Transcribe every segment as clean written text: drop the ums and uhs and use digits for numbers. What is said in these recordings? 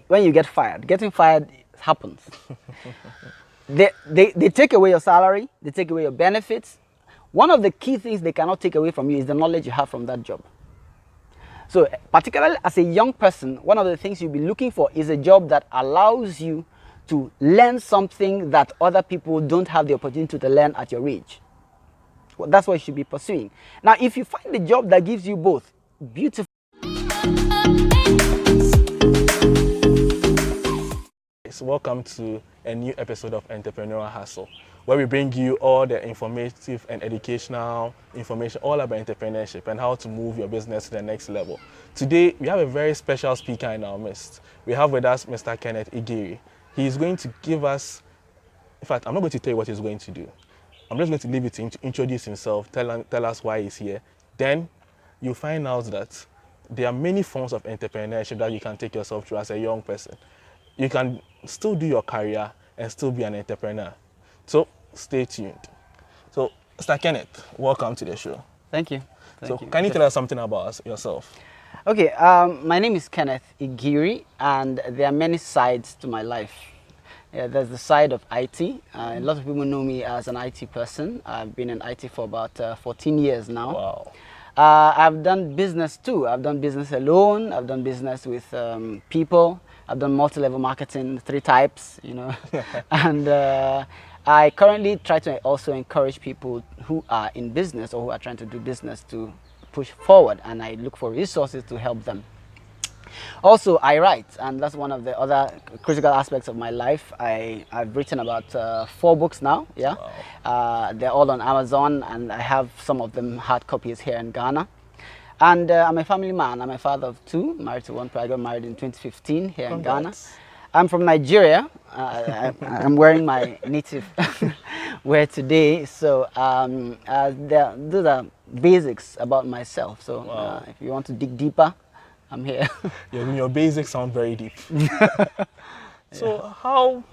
When you get fired, getting fired happens. They take away your salary, they take away your benefits. One of the key things they cannot take away from you is the knowledge you have from that job. So particularly as a young person, one of the things you'll be looking for is a job that allows you to learn something that other people don't have the opportunity to learn at your age. Well, that's what you should be pursuing. Now, if you find a job that gives you both, beautiful. Welcome to a new episode of Entrepreneur Hustle, where we bring you all the informative and educational information all about entrepreneurship and how to move your business to the next level. Today, we have a very special speaker in our midst. We have with us Mr. Kenneth Igiri. He is going to give us, in fact, I'm not going to tell you what he's going to do. I'm just going to leave it to him to introduce himself, tell us why he's here. Then you'll find out that there are many forms of entrepreneurship that you can take yourself through as a young person. You can still do your career and still be an entrepreneur. So stay tuned. So, Mr. Kenneth, welcome to the show. Thank you. Can you tell us something about yourself? Okay, my name is Kenneth Igiri, and there are many sides to my life. There's the side of IT. A lot of people know me as an IT person. I've been in IT for about 14 years now. Wow. I've done business too. I've done business alone. I've done business with people. I've done multi-level marketing, 3 types, you know. And I currently try to also encourage people who are in business or who are trying to do business to push forward, and I look for resources to help them. Also, I write, and that's one of the other critical aspects of my life. I've written about 4 books now. Yeah, wow. They're all on Amazon, and I have some of them hard copies here in Ghana. And I'm a family man. I'm a father of 2, married to 1. I got married in 2015 here in Ghana. I'm from Nigeria. I'm wearing my native wear today. So those are basics about myself. So wow. If you want to dig deeper, I'm here. Your basics sound very deep. So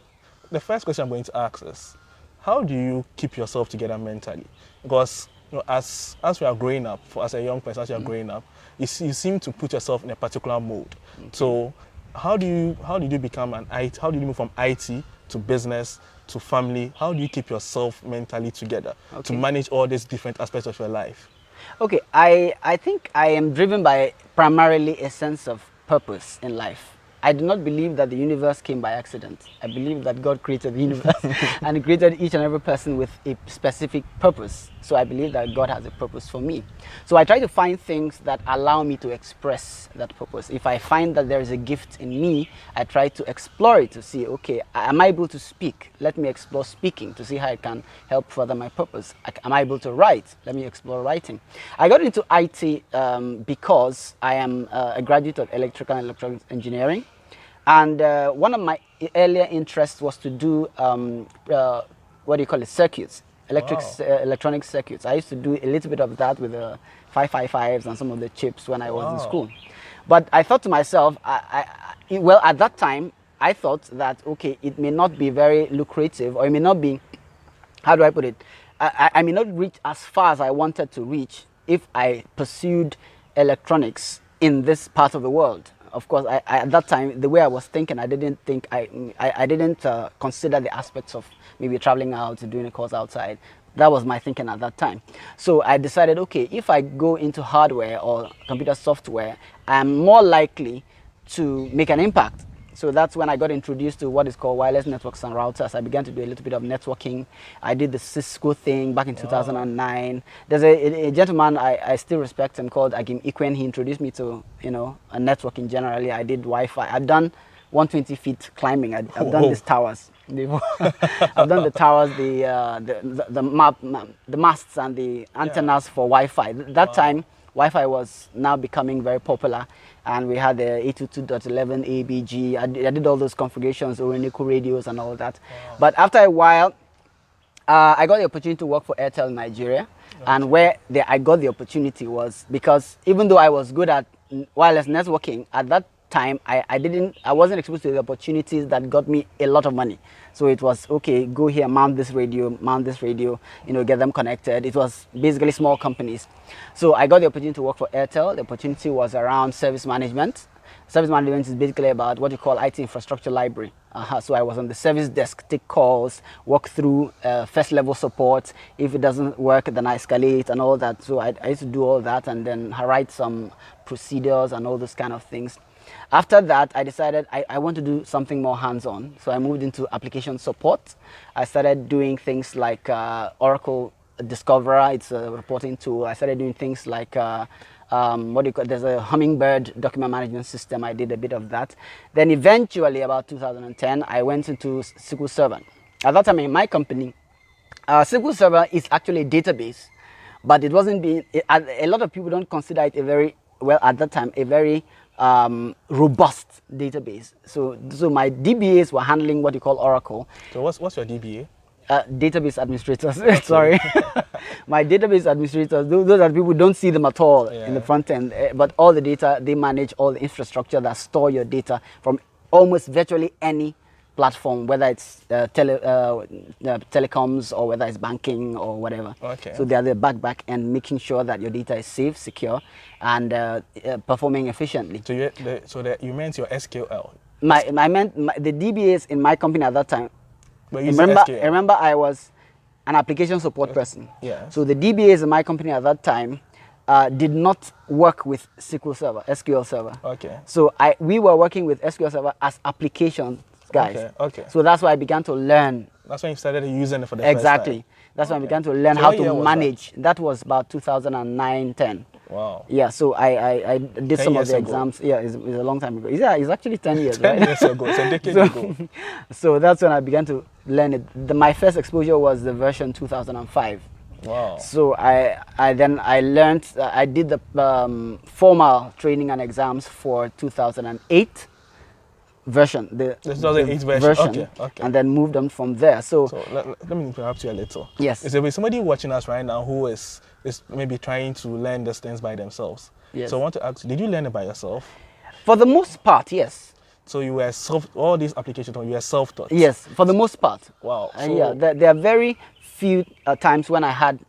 the first question I'm going to ask is, how do you keep yourself together mentally? Because as we are growing up, as a young person, as you are growing up, you seem to put yourself in a particular mode. Okay. So how did you become an IT? How did you move from IT to business to family? How do you keep yourself mentally together to manage all these different aspects of your life? Okay, I think I am driven by primarily a sense of purpose in life. I do not believe that the universe came by accident. I believe that God created the universe and He created each and every person with a specific purpose. So I believe that God has a purpose for me. So I try to find things that allow me to express that purpose. If I find that there is a gift in me, I try to explore it to see, okay, am I able to speak? Let me explore speaking to see how I can help further my purpose. Am I able to write? Let me explore writing. I got into IT because I am a graduate of electrical and electronics engineering. And one of my earlier interests was to do, circuits, electronic circuits. I used to do a little bit of that with the 555s and some of the chips when I was in school. But I thought to myself, well, at that time, I thought that, okay, it may not be very lucrative, or it may not be, how do I put it? I may not reach as far as I wanted to reach if I pursued electronics in this part of the world. Of course, at that time, the way I was thinking, I didn't consider the aspects of maybe traveling out and doing a course outside. That was my thinking at that time. So I decided, okay, if I go into hardware or computer software, I'm more likely to make an impact. So that's when I got introduced to what is called wireless networks and routers. I began to do a little bit of networking. I did the Cisco thing back in 2009. There's a gentleman I still respect him called Agim Ikwen. He introduced me to a networking generally. I did Wi-Fi. I've done 120 feet climbing. I've done these towers. I've done the towers, the masts and the antennas for Wi-Fi. That time, Wi-Fi was now becoming very popular, and we had the 822.11 ABG. I did all those configurations, Orenico radios and all that. Wow. But after a while, I got the opportunity to work for Airtel in Nigeria. Okay. And where I got the opportunity was because even though I was good at wireless networking, at that time I wasn't exposed to the opportunities that got me a lot of money. So it was, okay, go here, mount this radio, get them connected. It was basically small companies. So I got the opportunity to work for Airtel. The opportunity was around service management. Service management is basically about what you call IT infrastructure library. So I was on the service desk, take calls, walk through first level support. If it doesn't work, then I escalate and all that. So I used to do all that and then write some procedures and all those kind of things. After that, I decided I want to do something more hands-on. So I moved into application support. I started doing things like Oracle Discoverer. It's a reporting tool. I started doing things like there's a Hummingbird document management system. I did a bit of that. Then eventually, about 2010, I went into SQL Server. At that time in my company, SQL Server is actually a database, but it wasn't being, a lot of people don't consider it a very, well, at that time, a very robust database. So my DBAs were handling what you call Oracle. So what's your DBA? Database administrators. Sorry. My database administrators, those are people who don't see them at all in the front end, but all the data, they manage all the infrastructure that store your data from almost virtually any platform, whether it's telecoms or whether it's banking or whatever. Okay. So they are the back end, making sure that your data is safe, secure, and performing efficiently. So you meant your SQL? I meant the DBAs in my company at that time. Remember, I was an application support person. Yeah. So the DBAs in my company at that time did not work with SQL Server. Okay. So we were working with SQL Server as application guys. Okay. So that's why I began to learn. That's when you started using it for the first time. Exactly. That's when I began to learn how to manage. That was about 2009-10. Wow. Yeah, so I did some of the exams. Yeah, it's a long time ago. Yeah, it's actually 10 years, 10 right? years ago, it's a decade ago. So that's when I began to learn it. My first exposure was the version 2005. Wow. So I learned, I did the formal training and exams for 2008 version. The 2008 version. Okay. And then moved on from there. So let me interrupt you a little. Yes. Is there somebody watching us right now who is maybe trying to learn these things by themselves? Yes. So I want to ask, did you learn it by yourself? For the most part, yes. So you were all these applications, you were self-taught? Yes, for the most part. Wow. Yeah, there are very few times when I had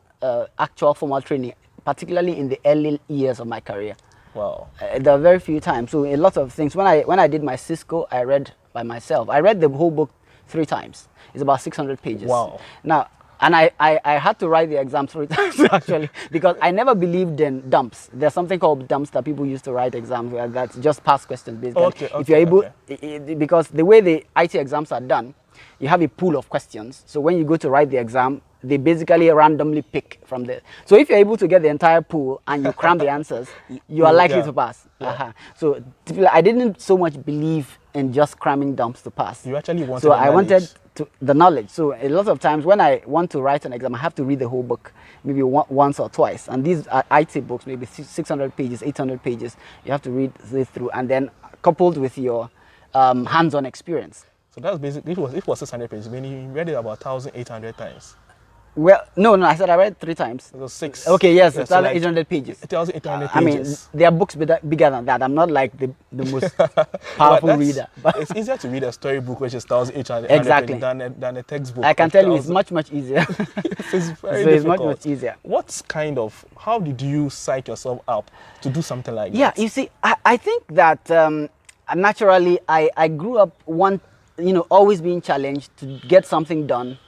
actual formal training, particularly in the early years of my career. Wow. There are very few times. So a lot of things. When I did my Cisco, I read by myself. I read the whole book 3 times. It's about 600 pages. Wow. Now, and I had to write the exam 3 times actually, because I never believed in dumps. There's something called dumps that people used to write exams where that's just past questions basically. Okay, if you're able, because the way the IT exams are done, you have a pool of questions. So when you go to write the exam, they basically randomly pick from there. So if you're able to get the entire pool and you cram the answers, you are likely to pass. Yeah. So I didn't so much believe in just cramming dumps to pass. You actually wanted So I wanted to the knowledge. So a lot of times when I want to write an exam, I have to read the whole book, maybe once or twice. And these are IT books, maybe 600 pages, 800 pages. You have to read this through, and then coupled with your hands-on experience. So that's basically, it was 600 pages, meaning you read it about 1,800 times. Well, no, I said I read 3 times. It was 6. Okay, yes, Yeah, 1,800 pages. 1,800 pages. I mean, there are books bigger than that. I'm not like the most powerful reader. But it's easier to read a storybook, which is 1,800 exactly. pages, than a textbook. I can tell you it's much easier. It's very so it's difficult. much easier. How did you psych yourself up to do something like that? Yeah, you see, I think that naturally I grew up always being challenged to get something done,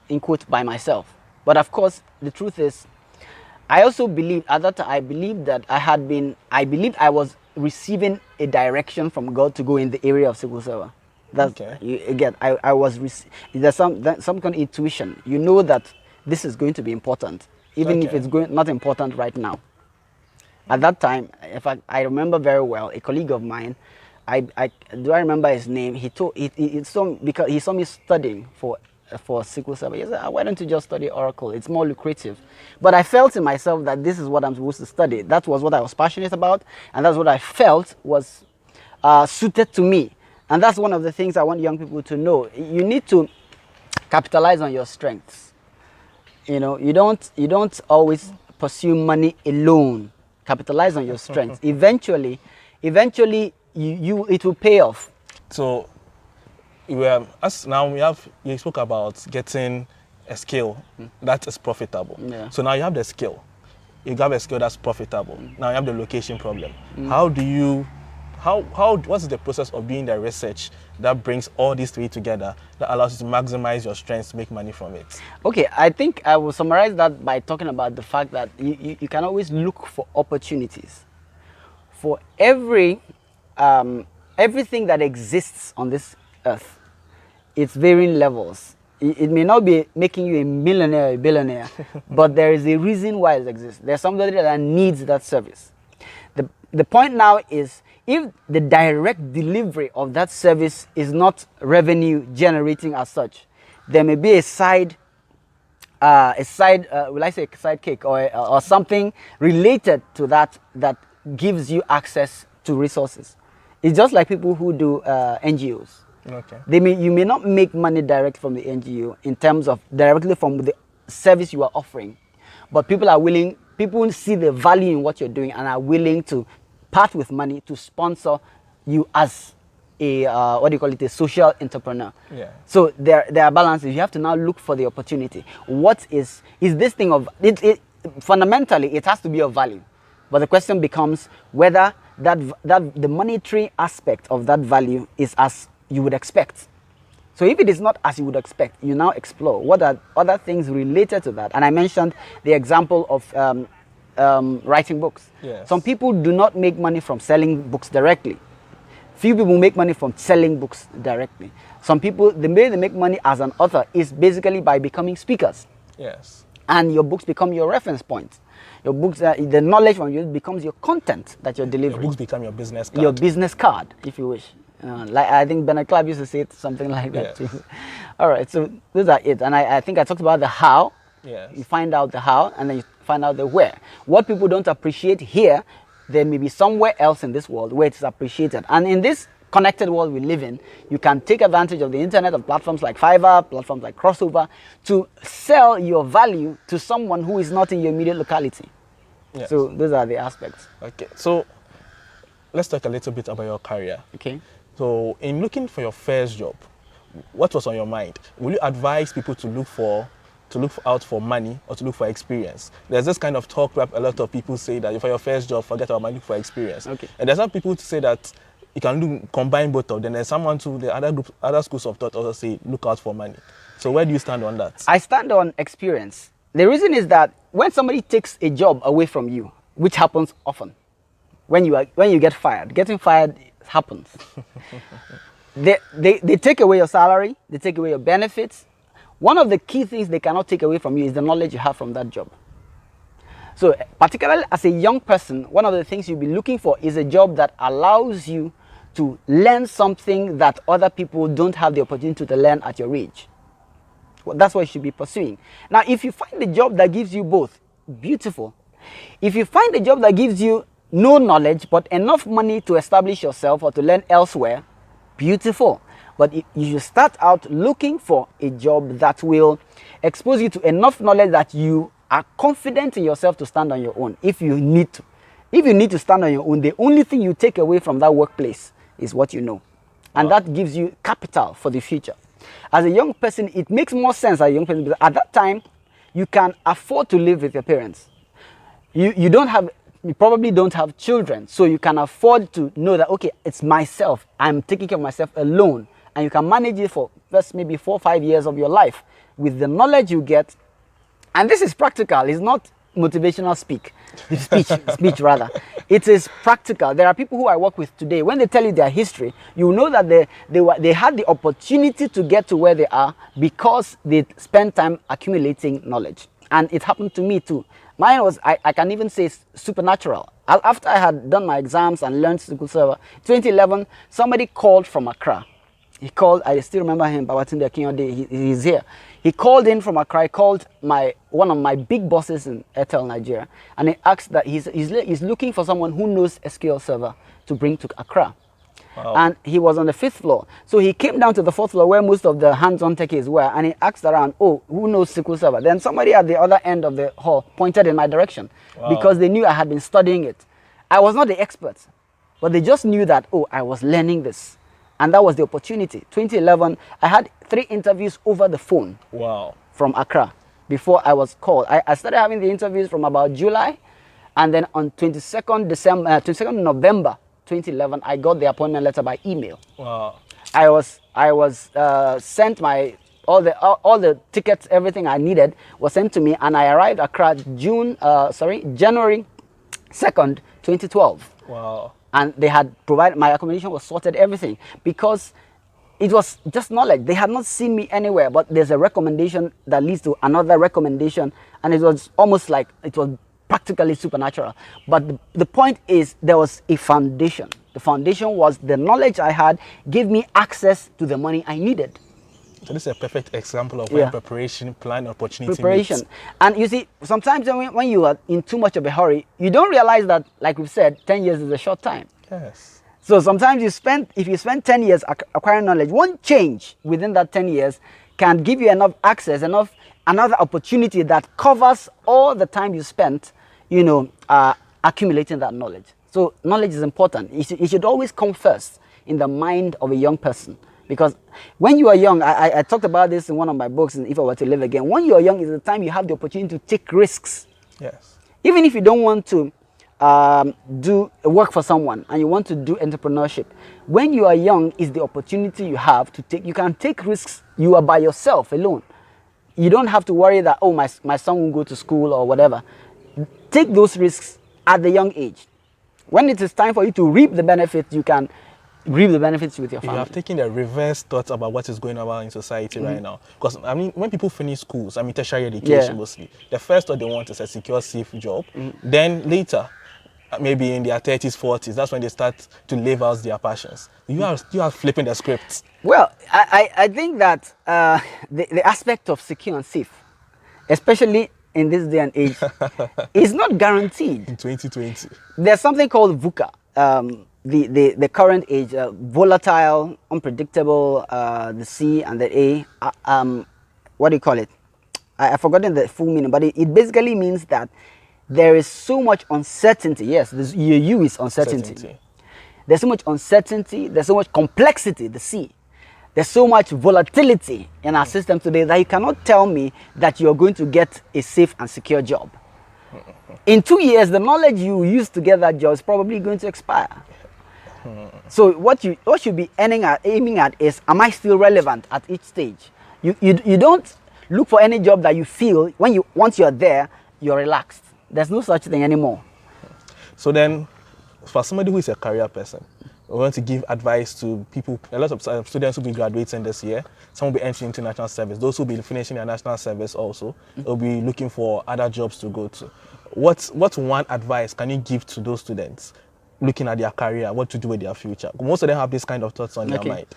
in quotes, by myself. But of course, the truth is, I also believe at that time, I believed I was receiving a direction from God to go in the area of SQL Server. That's again, I was there's some kind of intuition. You know that this is going to be important, even if it's not important right now. At that time, in fact, I remember very well a colleague of mine. I remember his name. He because he saw me studying for SQL Server. He said, why don't you just study Oracle? It's more lucrative. But I felt in myself that this is what I'm supposed to study. That was what I was passionate about, and that's what I felt was suited to me. And that's one of the things I want young people to know. You need to capitalize on your strengths. You don't always pursue money alone. Capitalize on your strengths. Eventually, it will pay off. So, you spoke about getting a skill that is profitable. Yeah. So now you have the skill. You have a skill that's profitable. Now you have the location problem. How do you what's the process of doing the research that brings all these three together that allows you to maximize your strengths to make money from it? Okay, I think I will summarize that by talking about the fact that you can always look for opportunities. For everything that exists on this earth, it's varying levels. It may not be making you a millionaire or a billionaire, but there is a reason why it exists. There's somebody that needs that service. The point now is, if the direct delivery of that service is not revenue generating as such, there may be a side cake or something related to that gives you access to resources. It's just like people who do NGOs. Okay. You may not make money direct from the NGO in terms of directly from the service you are offering, but people see the value in what you're doing and are willing to part with money to sponsor you as a a social entrepreneur. Yeah. So there are balances. You have to now look for the opportunity. What is this thing of it? Fundamentally, it has to be of value, but the question becomes whether the monetary aspect of that value is as you would expect. So if it is not as you would expect, you now explore what are other things related to that. And I mentioned the example of writing books. Yes. Some people do not make money from selling books directly. Few people make money from selling books directly. Some people, the way they make money as an author is basically by becoming speakers. Yes. And your books become your reference point. Your books, the knowledge from you becomes your content that you're delivering. Your books become your business card. Your business card, if you wish. Like I think Bernard Club used to say something like that too. All right, so those are it. And I think I talked about the how. Yes. You find out the how, and then you find out the where. What people don't appreciate here, there may be somewhere else in this world where it's appreciated. And in this connected world we live in, you can take advantage of the internet, of platforms like Fiverr, platforms like Crossover, to sell your value to someone who is not in your immediate locality. Yes. So those are the aspects. Okay, so let's talk a little bit about your career. Okay. So in looking for your first job, what was on your mind? Will you advise people to look out for money or to look for experience? There's this kind of talk where a lot of people say that for your first job, forget about money, look for experience. Okay. And there's some people to say that you can combine both of them. There's someone to the other schools of thought also say look out for money. So where do you stand on that? I stand on experience. The reason is that when somebody takes a job away from you, which happens often, when you get fired, getting fired happens. They take away your salary, they take away your benefits. One of the key things they cannot take away from you is the knowledge you have from that job. So particularly as a young person, one of the things you'll be looking for is a job that allows you to learn something that other people don't have the opportunity to learn at your age. Well, that's what you should be pursuing. Now, if you find a job that gives you both, beautiful. If you find a job that gives you no knowledge but enough money to establish yourself or to learn elsewhere, beautiful. But you should start out looking for a job that will expose you to enough knowledge that you are confident in yourself to stand on your own. If you need to stand on your own, the only thing you take away from that workplace is what you know. And that gives you capital for the future. As a young person, it makes more sense as a young person because at that time, you can afford to live with your parents. You probably don't have children, so you can afford to know that, okay, it's myself. I'm taking care of myself alone. And you can manage it for first maybe 4 or 5 years of your life with the knowledge you get. And this is practical. It's not motivational speech rather. It is practical. There are people who I work with today. When they tell you their history, you know that they had the opportunity to get to where they are because they spent time accumulating knowledge. And it happened to me too. Mine was, I can even say, supernatural. After I had done my exams and learned SQL Server, 2011, somebody called from Accra. He called, I still remember him, Babatunde Akinyode, he's here. He called in from Accra. He called one of my big bosses in Airtel Nigeria, and he asked that he's looking for someone who knows SQL Server to bring to Accra. Wow. And he was on the 5th floor. So he came down to the 4th floor where most of the hands-on techies were, and he asked around, oh, who knows SQL Server? Then somebody at the other end of the hall pointed in my direction. Wow. Because they knew I had been studying it. I was not the expert, but they just knew that, oh, I was learning this. And that was the opportunity. 2011, I had 3 interviews over the phone. Wow. From Accra before I was called. I started having the interviews from about July, and then on 22nd November 2011, I got the appointment letter by email. Wow. I was sent my all the tickets, everything I needed was sent to me, and I arrived Accra January 2nd, 2012. Wow. And they had provided, my accommodation was sorted, everything, because it was just knowledge. They had not seen me anywhere, but there's a recommendation that leads to another recommendation, and it was almost like it was practically supernatural. But the point is, there was a foundation. The foundation was the knowledge I had gave me access to the money I needed. So this is a perfect example of when preparation, plan, opportunity Preparation. meets. And you see, sometimes when you are in too much of a hurry, you don't realize that, like we've said, 10 years is a short time. Yes. So sometimes if you spend 10 years acquiring knowledge, one change within that 10 years can give you enough access, another opportunity that covers all the time you spent, accumulating that knowledge. So knowledge is important. It should always come first in the mind of a young person. Because when you are young, I talked about this in one of my books, If I Were to Live Again. When you are young is the time you have the opportunity to take risks. Yes. Even if you don't want to do work for someone and you want to do entrepreneurship, when you are young is the opportunity you have to take. You can take risks. You are by yourself alone. You don't have to worry that, oh, my son won't go to school or whatever. Take those risks at the young age. When it is time for you to reap the benefits, you can reap the benefits with your family. You have taken the reverse thoughts about what is going on in society right now. Because, when people finish schools, tertiary education mostly, the first thought they want is a secure, safe job. Then later, maybe in their 30s, 40s, that's when they start to live out their passions. You are flipping the script. Well, I think that the aspect of secure and safe, especially in this day and age, is not guaranteed. In 2020. There's something called VUCA. The current age, volatile, unpredictable, the C and the A, what do you call it? I've forgotten the full meaning, but it basically means that there is so much uncertainty. Yes, your U is uncertainty. There's so much uncertainty, there's so much complexity, the C. There's so much volatility in our system today that you cannot tell me that you're going to get a safe and secure job. In 2 years, the knowledge you used to get that job is probably going to expire. So what should be aiming at is, am I still relevant at each stage? You don't look for any job that you feel once you're there, you're relaxed. There's no such thing anymore. So then, for somebody who is a career person, we want to give advice to people. A lot of students will be graduating this year. Some will be entering into national service. Those who will be finishing their national service also will be looking for other jobs to go to. What one advice can you give to those students looking at their career, what to do with their future? Most of them have this kind of thoughts on their mind.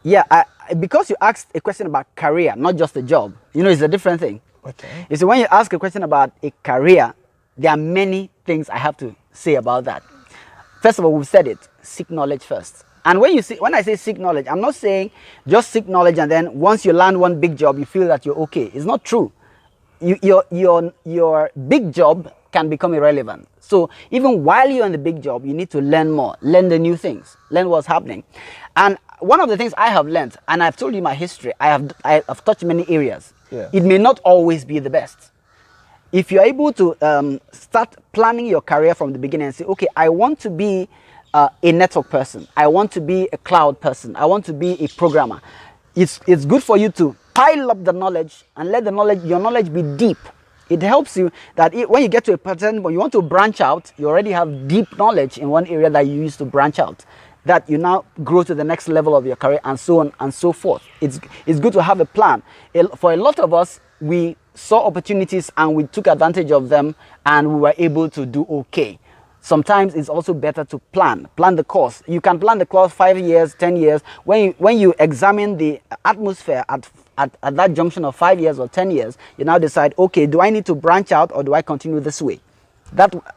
Yeah, because you asked a question about career, not just a job, it's a different thing. Okay. You see, when you ask a question about a career, there are many things I have to say about that. First of all, we've said it, seek knowledge first. And when I say seek knowledge, I'm not saying just seek knowledge and then once you land one big job, you feel that you're okay. It's not true. Your big job can become irrelevant. So even while you're in the big job, you need to learn more, learn the new things, learn what's happening. And one of the things I have learned, and I've told you my history, I have touched many areas. Yeah. It may not always be the best. If you're able to start planning your career from the beginning and say, okay, I want to be a network person, I want to be a cloud person, I want to be a programmer, it's good for you to pile up the knowledge and let your knowledge be deep. It helps you that when you get to a certain point, you want to branch out, you already have deep knowledge in one area that you used to branch out, that you now grow to the next level of your career and so on and so forth. It's good to have a plan. For a lot of us, we saw opportunities and we took advantage of them and we were able to do okay. Sometimes it's also better to plan the course. You can plan the course 5 years, 10 years. When you examine the atmosphere at that junction of 5 years or 10 years, you now decide, okay, do I need to branch out or do I continue this way?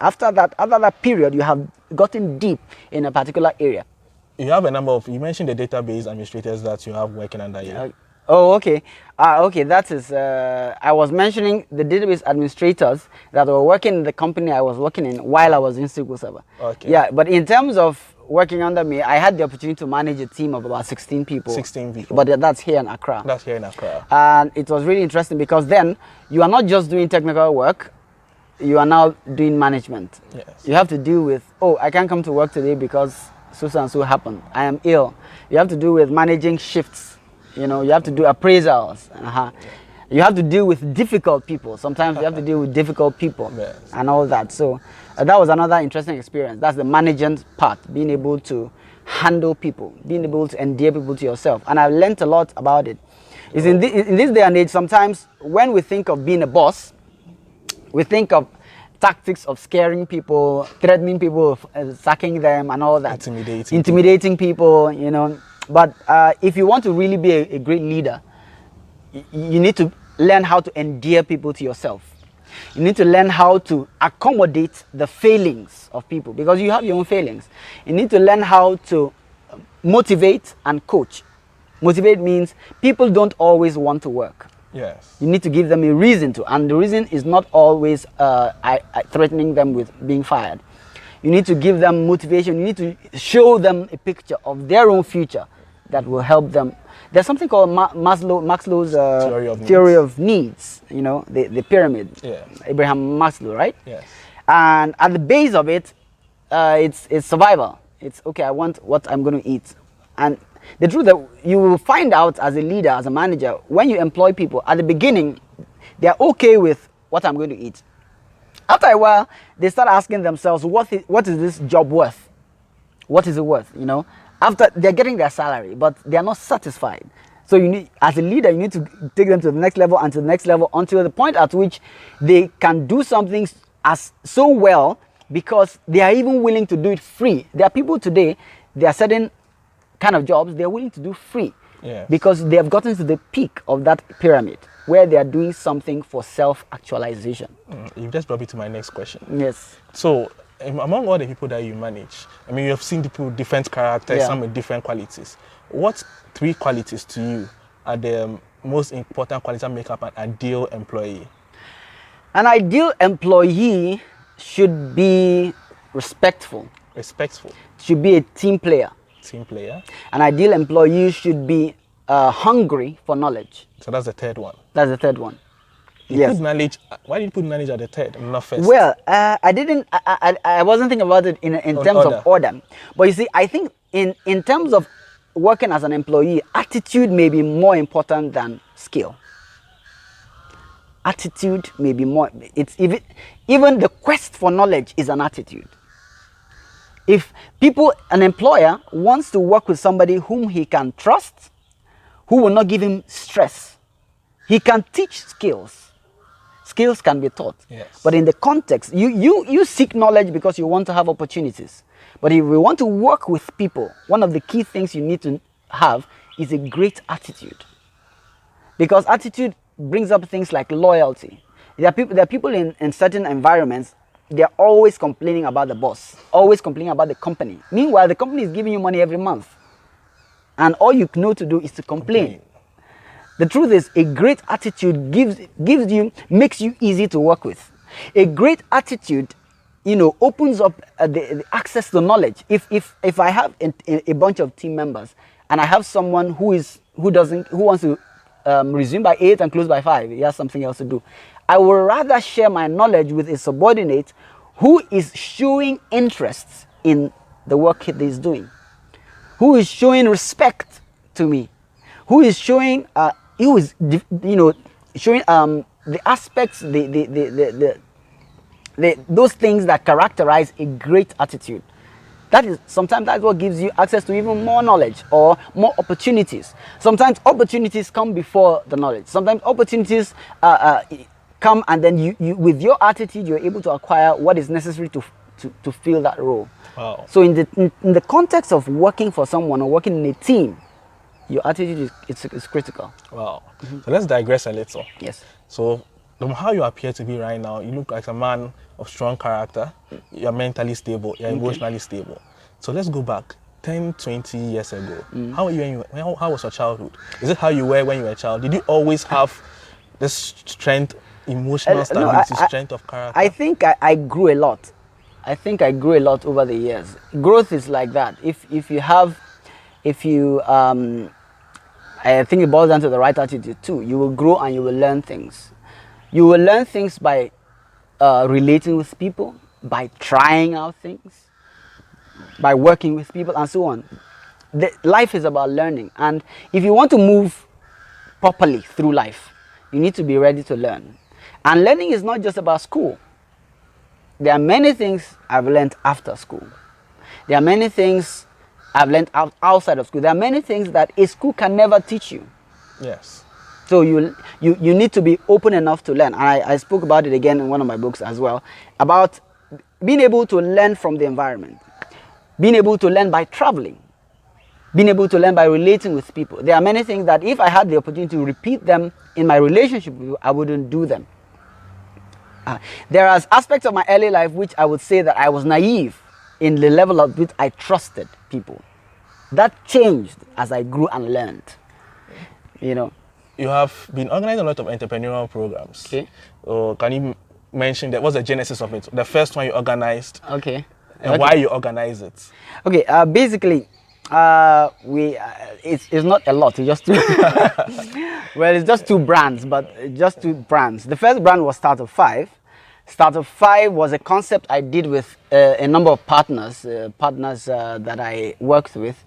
After that period, you have gotten deep in a particular area. You have a number of, you mentioned the database administrators that you have working under you. Oh, okay. Okay, that is, I was mentioning the database administrators that were working in the company I was working in while I was in SQL Server. Okay. Yeah, but in terms of working under me, I had the opportunity to manage a team of about 16 people. 16 people. But that's here in Accra. That's here in Accra. And it was really interesting because then you are not just doing technical work, you are now doing management. Yes. You have to deal with, oh, I can't come to work today because so and so happened. I am ill. You have to do with managing shifts. You know, you have to do appraisals. You have to deal with difficult people. Sometimes you have to deal with difficult people and all that. So that was another interesting experience. That's the management part, being able to handle people, being able to endear people to yourself. And I learned a lot about it. Is in this day and age, sometimes when we think of being a boss, we think of tactics of scaring people, threatening people, sacking them and all that. Intimidating people, you know. But if you want to really be a great leader, you need to learn how to endear people to yourself. You need to learn how to accommodate the failings of people, because you have your own failings. You need to learn how to motivate and coach. Motivate means people don't always want to work. Yes. You need to give them a reason to, and the reason is not always threatening them with being fired. You need to give them motivation. You need to show them a picture of their own future that will help them. There's something called Maslow's theory of needs. You know, the pyramid. Yeah. Abraham Maslow, right? Yes. And at the base of it, it's survival. It's okay. I want what I'm going to eat, and the truth that you will find out as a leader, as a manager, when you employ people at the beginning, they are okay with what I'm going to eat. After a while, they start asking themselves, what is this job worth? What is it worth? You know, after they're getting their salary, but they are not satisfied. So you need, as a leader, you need to take them to the next level and to the next level until the point at which they can do something as so well because they are even willing to do it free. There are people today, there are certain kind of jobs they're willing to do free because they have gotten to the peak of that pyramid where they are doing something for self-actualization. You've just brought me to my next question. Yes. So among all the people that you manage, I mean, you have seen people with different characters, some with different qualities. What 3 qualities to you are the most important qualities that make up an ideal employee? An ideal employee should be respectful. Respectful. Should be a team player. Team player. An ideal employee should be hungry for knowledge. So that's the third one. That's the third one. You put knowledge. Why did you put knowledge at the third and not first? Well, I didn't. I wasn't thinking about it in terms of order. But you see, I think in terms of working as an employee, attitude may be more important than skill. Attitude may be more. It's even the quest for knowledge is an attitude. If an employer wants to work with somebody whom he can trust, who will not give him stress, he can teach skills. Skills can be taught. Yes. But in the context, you seek knowledge because you want to have opportunities. But if we want to work with people, one of the key things you need to have is a great attitude. Because attitude brings up things like loyalty. There are people in certain environments, they're always complaining about the boss, always complaining about the company. Meanwhile, the company is giving you money every month. And all you know to do is to complain. The truth is, a great attitude makes you easy to work with. A great attitude, opens up the access to knowledge. If I have a bunch of team members and I have someone who wants to resume by 8 and close by 5, he has something else to do, I would rather share my knowledge with a subordinate who is showing interest in the work he is doing, who is showing respect to me, who is showing, showing the aspects, those things that characterize a great attitude. Sometimes that's what gives you access to even more knowledge or more opportunities. Sometimes opportunities come before the knowledge. Sometimes opportunities come, and then you with your attitude, you're able to acquire what is necessary to fill that role. Wow. So in the context of working for someone or working in a team, your attitude is critical. Wow. So let's digress a little. Yes. So from how you appear to be right now, you look like a man of strong character. You're mentally stable. You're emotionally stable. So let's go back 10, 20 years ago. How were you how was your childhood? Is it how you were when you were a child? Did you always have this strength, emotional stability, strength of character? I think I grew a lot. I think I grew a lot over the years. Growth is like that. I think it boils down to the right attitude too. You will grow and you will learn things. You will learn things by relating with people, by trying out things, by working with people and so on. Life is about learning, and if you want to move properly through life, you need to be ready to learn. And learning is not just about school. There are many things I've learned after school. There are many things I've learned outside of school. There are many things that a school can never teach you. Yes. So you need to be open enough to learn. And I spoke about it again in one of my books as well, about being able to learn from the environment, being able to learn by traveling, being able to learn by relating with people. There are many things that if I had the opportunity to repeat them in my relationship with you, I wouldn't do them. There are aspects of my early life which I would say that I was naive in the level of which I trusted people. That changed as I grew and learned. You know. You have been organizing a lot of entrepreneurial programs. Okay. Can you mention that? What's the genesis of it? The first one you organized. Okay. And why you organize it? Okay. Basically, it's not a lot. It's just two. Well, it's just two brands, but just two brands. The first brand was Sharkshive. Sharkshive was a concept I did with a number of partners that I worked with,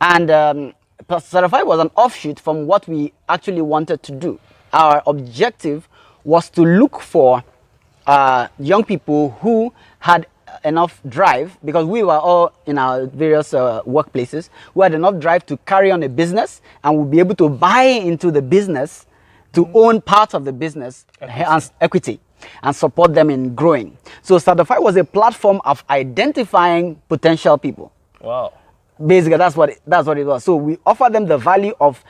and Sharkshive was an offshoot from what we actually wanted to do. Our objective was to look for young people who had enough drive, because we were all in our various workplaces, who had enough drive to carry on a business and would be able to buy into the business, to own parts of the business and equity, and support them in growing. So Sharkshive was a platform of identifying potential people. Wow. Basically, that's what it was. So we offer them the value of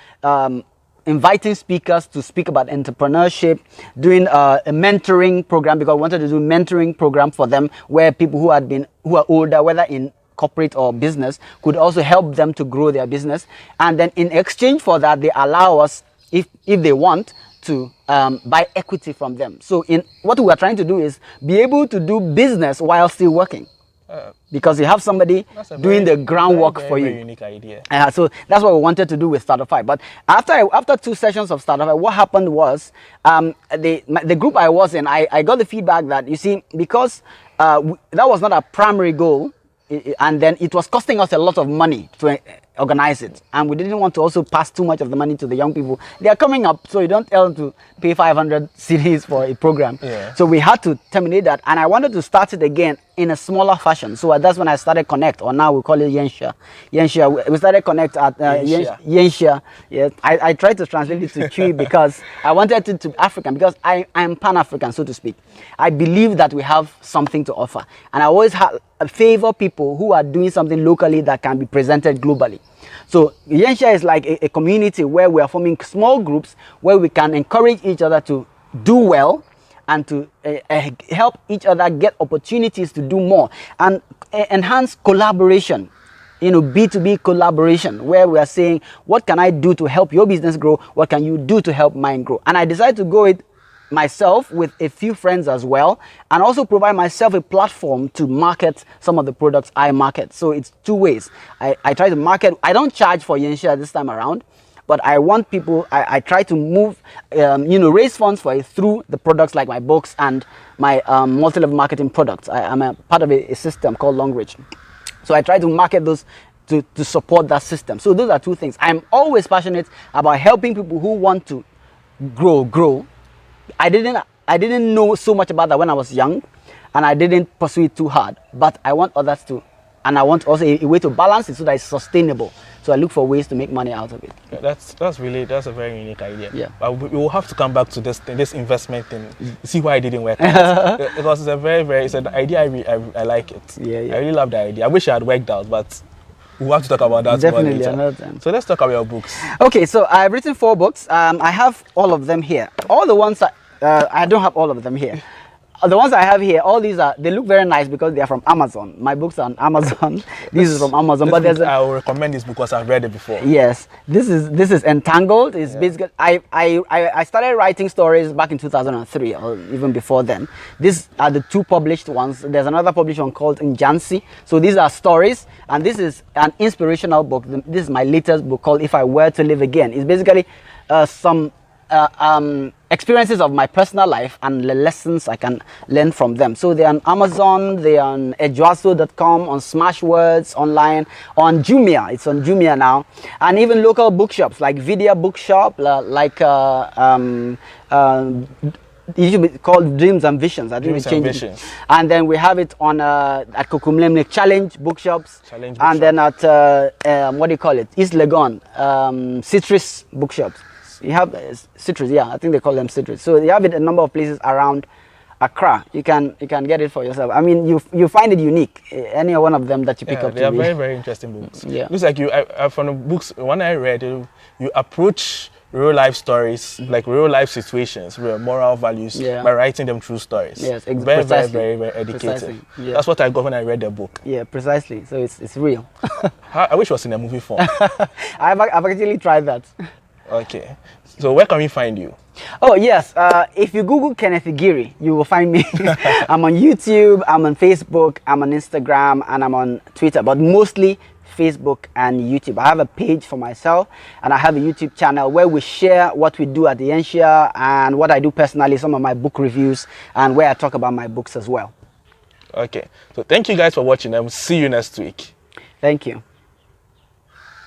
inviting speakers to speak about entrepreneurship, doing a mentoring program, because we wanted to do a mentoring program for them where people who are older, whether in corporate or business, could also help them to grow their business. And then in exchange for that, they allow us, if they want, to buy equity from them. So what we are trying to do is be able to do business while still working. Because you have somebody doing the groundwork for you. Very unique idea. So that's what we wanted to do with Sharkshive. But after 2 sessions of Sharkshive, what happened was the group I was in, I got the feedback that, you see, because that was not our primary goal, and then it was costing us a lot of money to organize it, and we didn't want to also pass too much of the money to the young people. They are coming up, so you don't tell them to pay 500 cedis for a program. Yeah. So we had to terminate that, and I wanted to start it again in a smaller fashion. So that's when I started Connect, or now we call it Yenshia. We started Connect at Yenshia. Yes, I tried to translate it to Chui because I wanted it to be African, because I am Pan-African, so to speak. I believe that we have something to offer, and I always favor people who are doing something locally that can be presented globally. So Yenshia is like a community where we are forming small groups where we can encourage each other to do well and to help each other get opportunities to do more, and enhance collaboration, B2B collaboration, where we are saying, what can I do to help your business grow? What can you do to help mine grow? And I decided to go it myself with a few friends as well, and also provide myself a platform to market some of the products I market. So it's two ways. I try to market. I don't charge for Yenshia this time around, but I want people, I try to move, raise funds for it through the products like my books and my multi-level marketing products. I'm a part of a system called Long Reach. So I try to market those to support that system. So those are two things. I'm always passionate about helping people who want to grow. I didn't know so much about that when I was young, and I didn't pursue it too hard, but I want others to, and I want also a way to balance it so that it's sustainable. So I look for ways to make money out of it. Yeah, that's a very unique idea. Yeah. But we will have to come back to this investment thing, see why it didn't work out. Because it's an idea I like it. Yeah. I really love the idea. I wish I had worked out, but we'll have to talk about that definitely later. Another time. So let's talk about your books. Okay, so I've written 4 books. I have all of them here. All the ones I don't have all of them here. The ones I have here, all these they look very nice because they are from Amazon. My books are on Amazon. This is from Amazon, but I will recommend this because I've read it before. Yes, this is Entangled. It's basically I started writing stories back in 2003 or even before then. These are the 2 published ones. There's another published one called Njansi. So these are stories, and this is an inspirational book. This is my latest book called If I Were to Live Again. It's basically some experiences of my personal life and the lessons I can learn from them. So they're on Amazon, they're on ejuaso.com, on Smashwords, online, on Jumia. It's on Jumia now. And even local bookshops like Vidya Bookshop, it used to be called Dreams and Visions. I think we changed it. And then we have it on at Kokumlemnik Challenge Bookshops. And then at what do you call it? East Legon, Citrus Bookshops. You have Citrus, yeah, I think they call them Citrus. So you have it a number of places around Accra. You can get it for yourself. I mean, you find it unique. Any one of them that you pick up. They are very, very interesting books. Yeah. Looks like you from the books. When I read it, you approach real life stories, like real life situations, real moral values, by writing them through stories. Yes, very, very educative. Yeah. That's what I got when I read the book. Yeah, precisely. So it's real. I wish it was in a movie form. I've actually tried that. Okay. So where can we find you? Oh yes, if you Google Kenneth Igiri, you will find me. I'm on YouTube, I'm on Facebook, I'm on Instagram, and I'm on Twitter, but mostly Facebook and YouTube. I have a page for myself, and I have a YouTube channel where we share what we do at the Asia and what I do personally, some of my book reviews, and where I talk about my books as well. Okay. So thank you guys for watching, and we'll see you next week. Thank you.